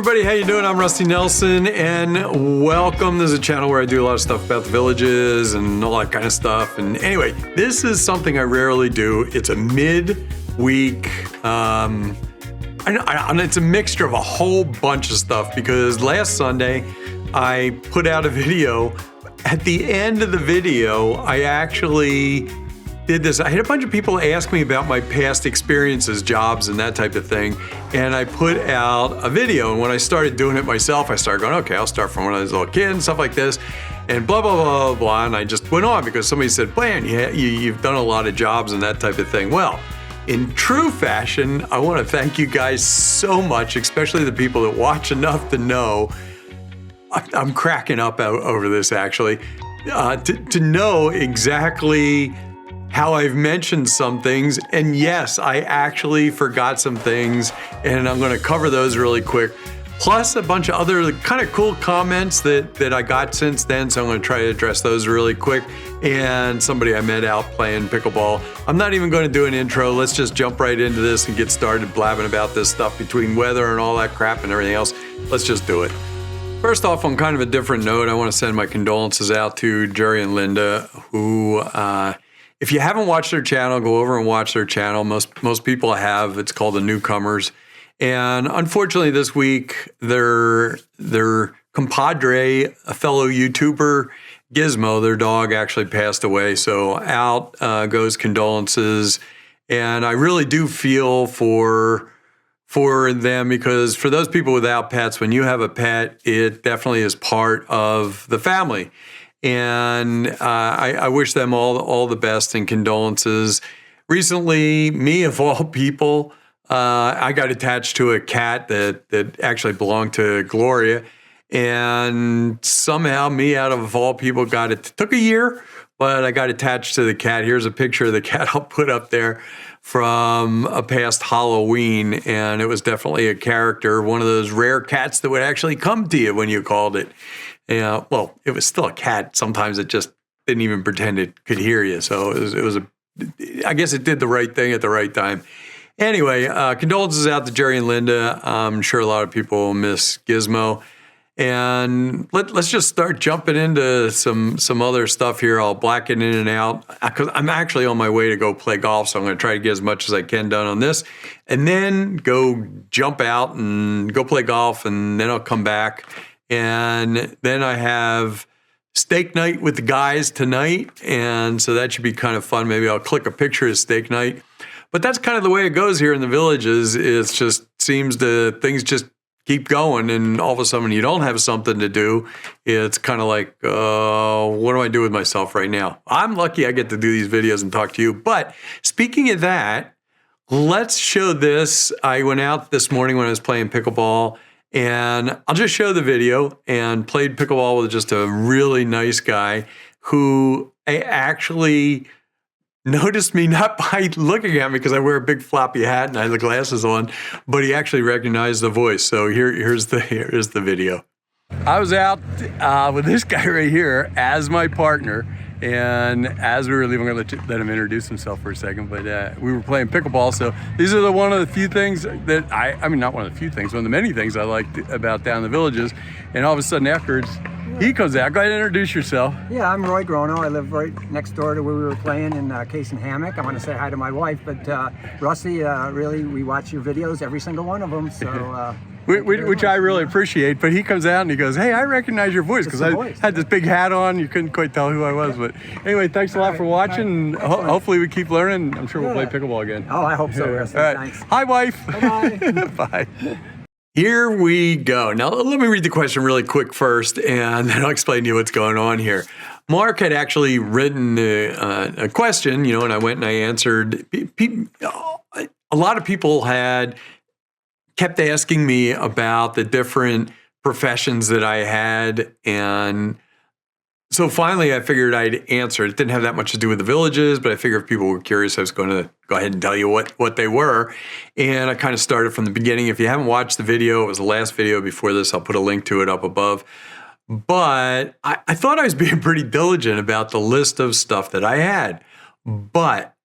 everybody, how you doing? I'm Rusty Nelson, and welcome. This is a channel where I do a lot of stuff about the villages and all that kind of stuff. And anyway, this is something I rarely do. It's a mid-week, and it's a mixture of a whole bunch of stuff because last Sunday I put out a video. At the end of the video, I actually did this. I had a bunch of people ask me about my past experiences, jobs, and that type of thing. And I put out a video. And when I started doing it myself, I started going, okay, I'll start from when I was a little kid and stuff like this. And blah, blah, blah, blah, blah. And I just went on because somebody said, man, you've done a lot of jobs and that type of thing. Well, in true fashion, I want to thank you guys so much, especially the people that watch enough to know. I'm cracking up over this, actually, to know exactly how I've mentioned some things. And yes, I actually forgot some things, and I'm going to cover those really quick. Plus a bunch of other kind of cool comments that I got since then, so I'm going to try to address those really quick. And somebody I met out playing pickleball. I'm not even going to do an intro. Let's just jump right into this and get started blabbing about this stuff between weather and all that crap and everything else. Let's just do it. First off, on kind of a different note, I want to send my condolences out to Jerry and Linda, who, if you haven't watched their channel, go over and watch their channel. Most people have. It's called The Newcomers. And unfortunately, this week, their compadre, a fellow YouTuber, Gizmo, their dog, actually passed away. So out goes condolences. And I really do feel for them, because for those people without pets, when you have a pet, it definitely is part of the family. And I wish them all the best and condolences. Recently, me of all people, I got attached to a cat that actually belonged to Gloria. And somehow me, out of all people, got it. Took a year, but I got attached to the cat. Here's a picture of the cat I'll put up there from a past Halloween, and it was definitely a character, one of those rare cats that would actually come to you when you called it. Well, it was still a cat. Sometimes it just didn't even pretend it could hear you. So I guess it did the right thing at the right time. Anyway, condolences out to Jerry and Linda. I'm sure a lot of people will miss Gizmo. And let's just start jumping into some other stuff here. I'll black it in and out because I'm actually on my way to go play golf, so I'm going to try to get as much as I can done on this, and then go jump out and go play golf, and then I'll come back, and then I have steak night with the guys tonight, and so that should be kind of fun. Maybe I'll click a picture of steak night, but that's kind of the way it goes here in the villages. It's just things just keep going, and all of a sudden you don't have something to do. It's kind of like, what do I do with myself right now? I'm lucky I get to do these videos and talk to you. But speaking of that, let's show this. I went out this morning when I was playing pickleball, and I'll just show the video, and played pickleball with just a really nice guy who actually noticed me, not by looking at me because I wear a big floppy hat and I have the glasses on, but he actually recognized the voice. So here's the video. I was out with this guy right here as my partner, and as we were leaving, I'm going to let him introduce himself for a second, but we were playing pickleball. So these are one of the few things that not one of the few things, one of the many things I liked about down in the villages. And all of a sudden afterwards, he comes out. Go ahead and introduce yourself. Yeah, I'm Roy Grono. I live right next door to where we were playing in Case and Hammock. I want to say hi to my wife, but Rusty, really, we watch your videos, every single one of them. So, which I really appreciate. But he comes out and he goes, "Hey, I recognize your voice," because I had this big hat on. You couldn't quite tell who I was. But anyway, thanks a lot for watching. Hopefully, we keep learning. I'm sure we'll play pickleball again. Oh, I hope so, Rusty. All right. Thanks. Hi, wife. Bye. Bye. Here we go. Now, let me read the question really quick first, and then I'll explain to you what's going on here. Mark had actually written a question, and I went and I answered. A lot of people kept asking me about the different professions that I had, and so finally I figured I'd answer. It didn't have that much to do with the villages, but I figured if people were curious, I was going to go ahead and tell you what they were. And I kind of started from the beginning. If you haven't watched the video, it was the last video before this. I'll put a link to it up above. But I thought I was being pretty diligent about the list of stuff that I had. But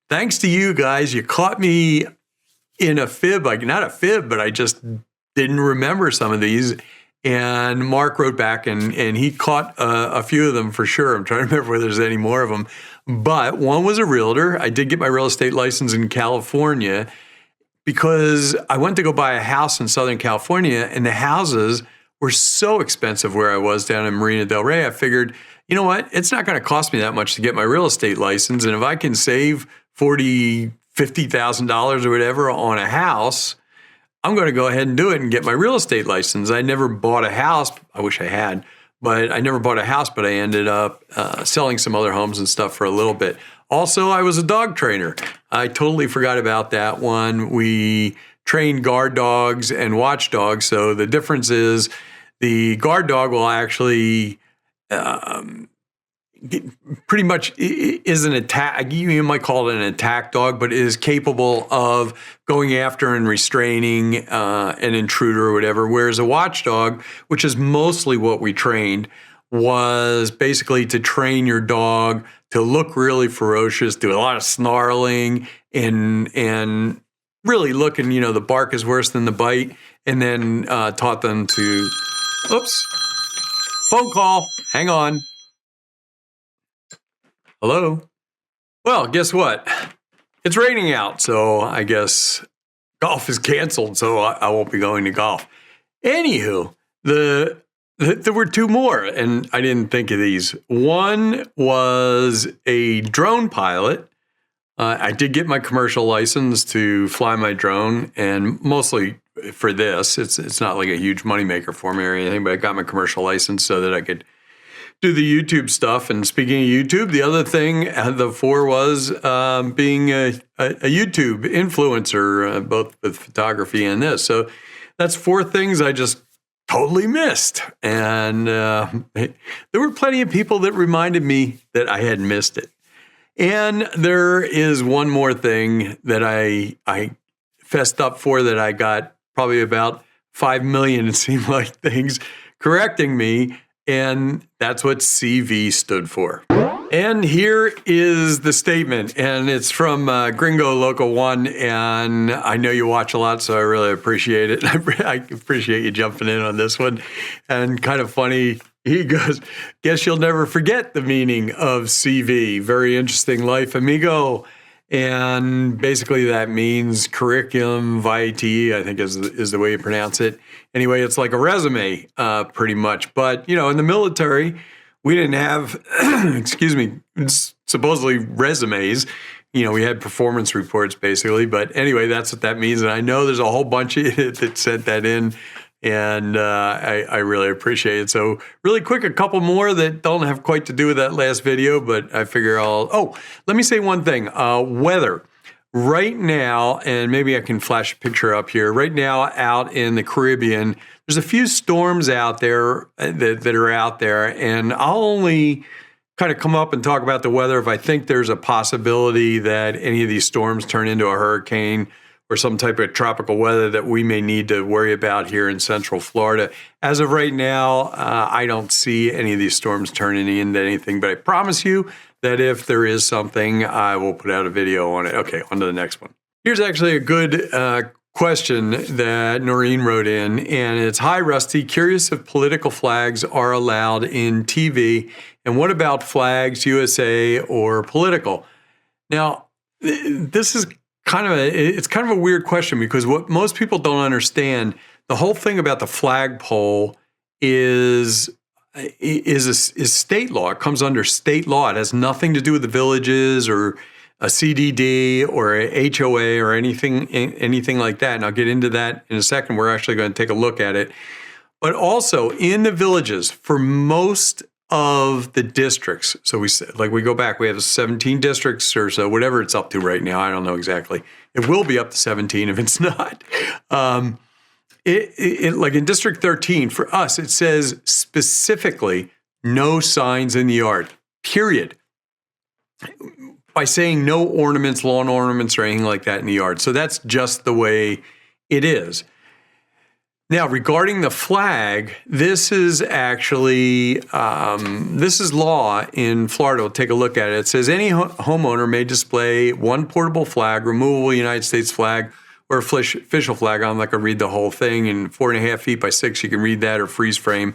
thanks to you guys, you caught me in a fib. Not a fib, but I just didn't remember some of these. And Mark wrote back and he caught a few of them for sure. I'm trying to remember whether there's any more of them. But one was a realtor. I did get my real estate license in California because I went to go buy a house in Southern California, and the houses were so expensive where I was down in Marina del Rey. I figured, you know what? It's not going to cost me that much to get my real estate license. And if I can save $50,000 or whatever on a house, I'm going to go ahead and do it and get my real estate license. I never bought a house. I wish I had, but I never bought a house, but I ended up selling some other homes and stuff for a little bit. Also, I was a dog trainer. I totally forgot about that one. We train guard dogs and watch dogs. So the difference is the guard dog will actually pretty much is an attack. You might call it an attack dog, but is capable of going after and restraining an intruder or whatever. Whereas a watchdog, which is mostly what we trained, was basically to train your dog to look really ferocious, do a lot of snarling, and really looking, the bark is worse than the bite, and then taught them to, oops, phone call, hang on. Hello? Well, guess what? It's raining out, so I guess golf is canceled, so I won't be going to golf. Anywho, there were two more, and I didn't think of these. One was a drone pilot. I did get my commercial license to fly my drone, and mostly for this. It's not like a huge moneymaker for me or anything, but I got my commercial license so that I could do the YouTube stuff. And speaking of YouTube, the other thing, the four was being a YouTube influencer, both with photography and this. So that's four things I just totally missed. And there were plenty of people that reminded me that I had missed it. And there is one more thing that I fessed up for that I got probably about 5 million, it seemed like, things correcting me. And that's what CV stood for. And here is the statement, and it's from Gringo Local 1, and I know you watch a lot, so I really appreciate it. I appreciate you jumping in on this one. And kind of funny, he goes, guess you'll never forget the meaning of CV. Very interesting life, amigo. And basically that means curriculum vitae, I think is the way you pronounce it. Anyway, it's like a resume, pretty much. But, in the military, we didn't have, supposedly resumes. We had performance reports, basically. But anyway, that's what that means. And I know there's a whole bunch of it that sent that in. And I really appreciate it. So really quick, a couple more that don't have quite to do with that last video, but I figure let me say one thing. Weather. Right now, and maybe I can flash a picture up here. Right now out in the Caribbean, there's a few storms out there that are out there. And I'll only kind of come up and talk about the weather if I think there's a possibility that any of these storms turn into a hurricane or some type of tropical weather that we may need to worry about here in Central Florida. As of right now, I don't see any of these storms turning into anything, but I promise you that if there is something, I will put out a video on it. Okay, on to the next one. Here's actually a good question that Noreen wrote in, and it's, hi, Rusty, curious if political flags are allowed in TV, and what about flags, USA or political? Now, this is kind of a weird question, because what most people don't understand, the whole thing about the flagpole is state law. It comes under state law. It has nothing to do with the villages or a CDD or a HOA or anything like that. And I'll get into that in a second. We're actually going to take a look at it. But also in the villages, for most of the districts, so we go back, we have 17 districts or so, whatever it's up to right now. I don't know exactly. It will be up to 17 if it's not. Like in District 13, for us, it says specifically no signs in the yard, period. By saying no ornaments, lawn ornaments, or anything like that in the yard. So that's just the way it is. Now, regarding the flag, this is actually, this is law in Florida. We'll take a look at it. It says any homeowner may display one portable flag, removable United States flag, or official flag. I'm not going to read the whole thing. In 4.5 feet by 6, you can read that, or freeze frame.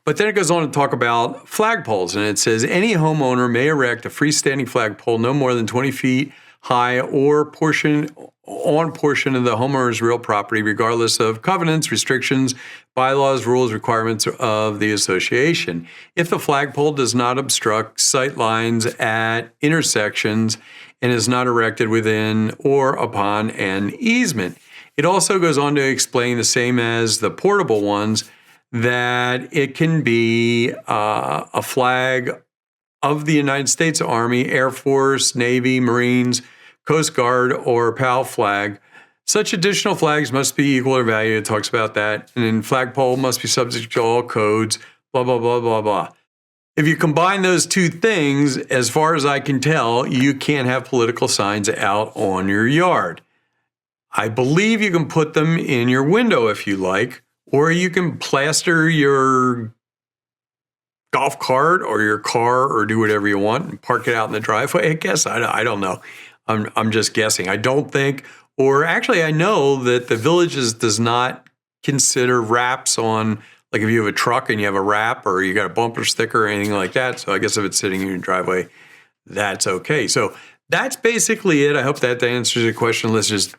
But then it goes on to talk about flagpoles, and it says any homeowner may erect a freestanding flagpole no more than 20 feet high or portion of the homeowner's real property, regardless of covenants, restrictions, bylaws, rules, requirements of the association. If the flagpole does not obstruct sight lines at intersections and is not erected within or upon an easement. It also goes on to explain, the same as the portable ones, that it can be a flag of the United States Army, Air Force, Navy, Marines, Coast Guard, or PAL flag. Such additional flags must be equal or value. It talks about that. And then flagpole must be subject to all codes, blah, blah, blah, blah, blah. If you combine those two things, as far as I can tell, you can't have political signs out on your yard. I believe you can put them in your window if you like, or you can plaster your golf cart or your car or do whatever you want and park it out in the driveway. I guess I don't know. I'm just guessing. I don't think, or actually I know that the Villages does not consider wraps on, like if you have a truck and you have a wrap or you got a bumper sticker or anything like that. So I guess if it's sitting in your driveway, that's okay. So that's basically it. I hope that answers your question. Let's just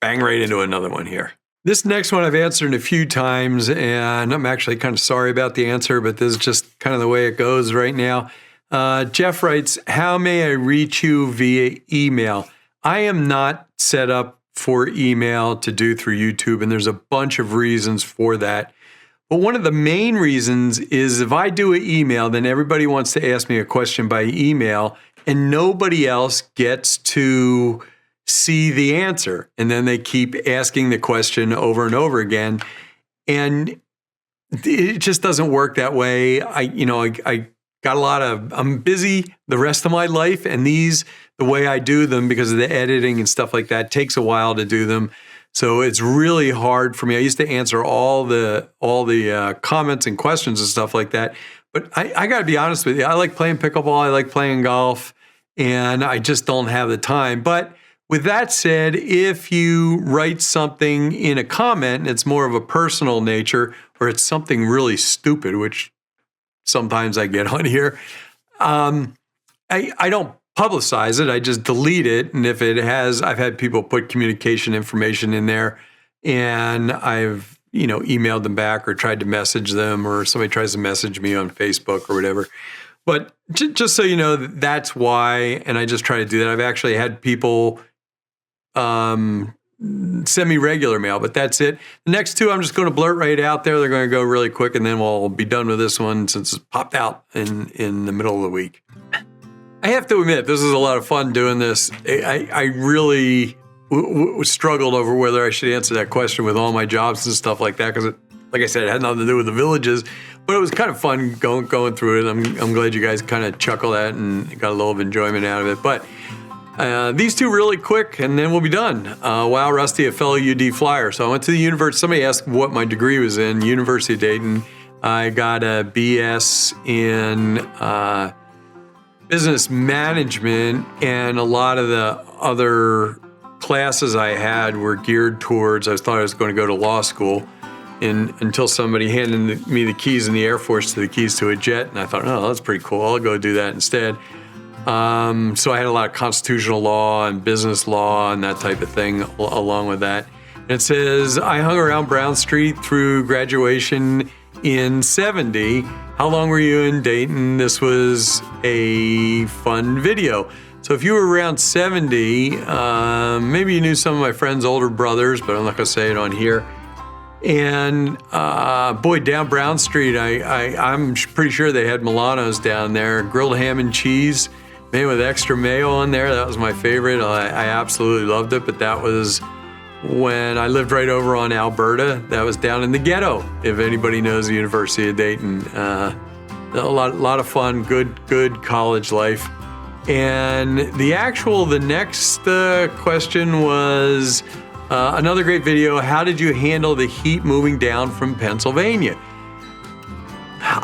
bang right into another one here. This next one I've answered a few times, and I'm actually kind of sorry about the answer, but this is just kind of the way it goes right now. Jeff writes, how may I reach you via email? I am not set up for email to do through YouTube, and there's a bunch of reasons for that. But one of the main reasons is if I do an email, then everybody wants to ask me a question by email, and nobody else gets to see the answer. And then they keep asking the question over and over again. And it just doesn't work that way. I got I'm busy the rest of my life, and the way I do them, because of the editing and stuff like that, takes a while to do them. So it's really hard for me. I used to answer all the comments and questions and stuff like that. But I got to be honest with you. I like playing pickleball. I like playing golf, and I just don't have the time. But with that said, if you write something in a comment and it's more of a personal nature, or it's something really stupid, which sometimes I get on here, I don't publicize it. I just delete it. And if it has, I've had people put communication information in there, and I've, emailed them back or tried to message them, or somebody tries to message me on Facebook or whatever. But just so you know, that's why, and I just try to do that. I've actually had people send me regular mail, but that's it. The next two, I'm just going to blurt right out there. They're going to go really quick, and then we'll be done with this one since it's popped out in the middle of the week. I have to admit, this is a lot of fun doing this. I really struggled over whether I should answer that question with all my jobs and stuff like that, because, like I said, it had nothing to do with the Villages, but it was kind of fun going through it. I'm glad you guys kind of chuckled at it and got a little of enjoyment out of it. But these two really quick, and then we'll be done. Wow, Rusty, a fellow UD Flyer. So I went to the university. Somebody asked what my degree was in. University of Dayton. I got a BS in business management, and a lot of the other classes I had were geared towards, I thought I was going to go to law school, until somebody handed me the keys in the Air Force to the keys to a jet, and I thought, oh, that's pretty cool. I'll go do that instead. So I had a lot of constitutional law and business law and that type of thing along with that. And it says, I hung around Brown Street through graduation in 70. How long were you in Dayton? This was a fun video. So if you were around 70, maybe you knew some of my friends' older brothers, but I'm not going to say it on here. And boy, down Brown Street, I'm pretty sure they had Milano's down there. Grilled ham and cheese, made with extra mayo on there. That was my favorite. I absolutely loved it. But that was when I lived right over on Alberta. That was down in the ghetto, if anybody knows the University of Dayton. A lot of fun, good college life. And the next question was another great video. How did you handle the heat moving down from Pennsylvania?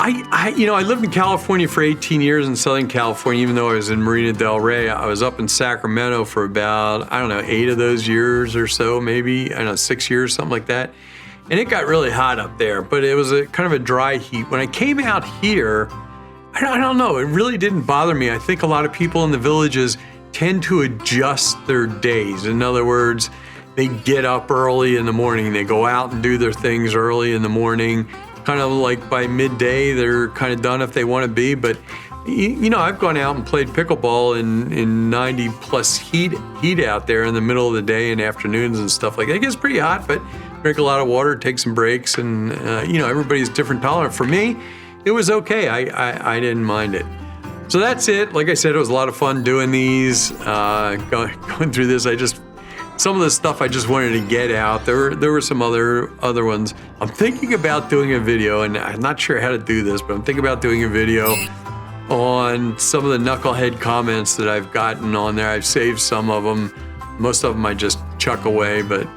I lived in California for 18 years in Southern California, even though I was in Marina Del Rey. I was up in Sacramento for about, 8 of those years or so, maybe, 6 years, something like that. And it got really hot up there, but it was a kind of a dry heat. When I came out here, I don't know, it really didn't bother me. I think a lot of people in the villages tend to adjust their days. In other words, they get up early in the morning, they go out and do their things early in the morning, kind of like by midday, they're kind of done if they want to be. But I've gone out and played pickleball in 90 plus heat out there in the middle of the day and afternoons and stuff like that. It gets pretty hot, but drink a lot of water, take some breaks, and everybody's different tolerant. For me, it was okay. I didn't mind it. So that's it. Like I said, it was a lot of fun doing these, going through this. Some of the stuff I just wanted to get out. There were some other ones. I'm thinking about doing a video, and I'm not sure how to do this, but I'm thinking about doing a video on some of the knucklehead comments that I've gotten on there. I've saved some of them. Most of them I just chuck away, but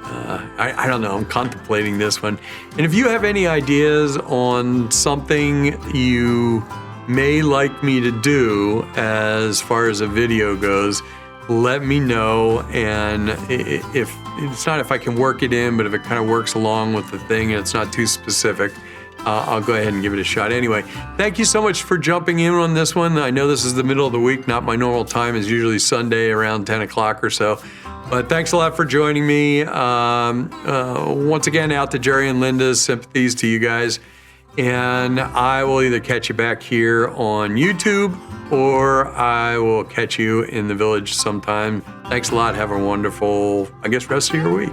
I don't know. I'm contemplating this one. And if you have any ideas on something you may like me to do as far as a video goes, let me know. And if it's not if I can work it in, but if it kind of works along with the thing and it's not too specific, I'll go ahead and give it a shot. Anyway, thank you so much for jumping in on this one. I know this is the middle of the week, not my normal time. It's usually Sunday around 10 o'clock or so. But thanks a lot for joining me. Once again, out to Jerry and Linda's sympathies to you guys. And I will either catch you back here on YouTube or I will catch you in the village sometime. Thanks a lot. Have a wonderful, rest of your week.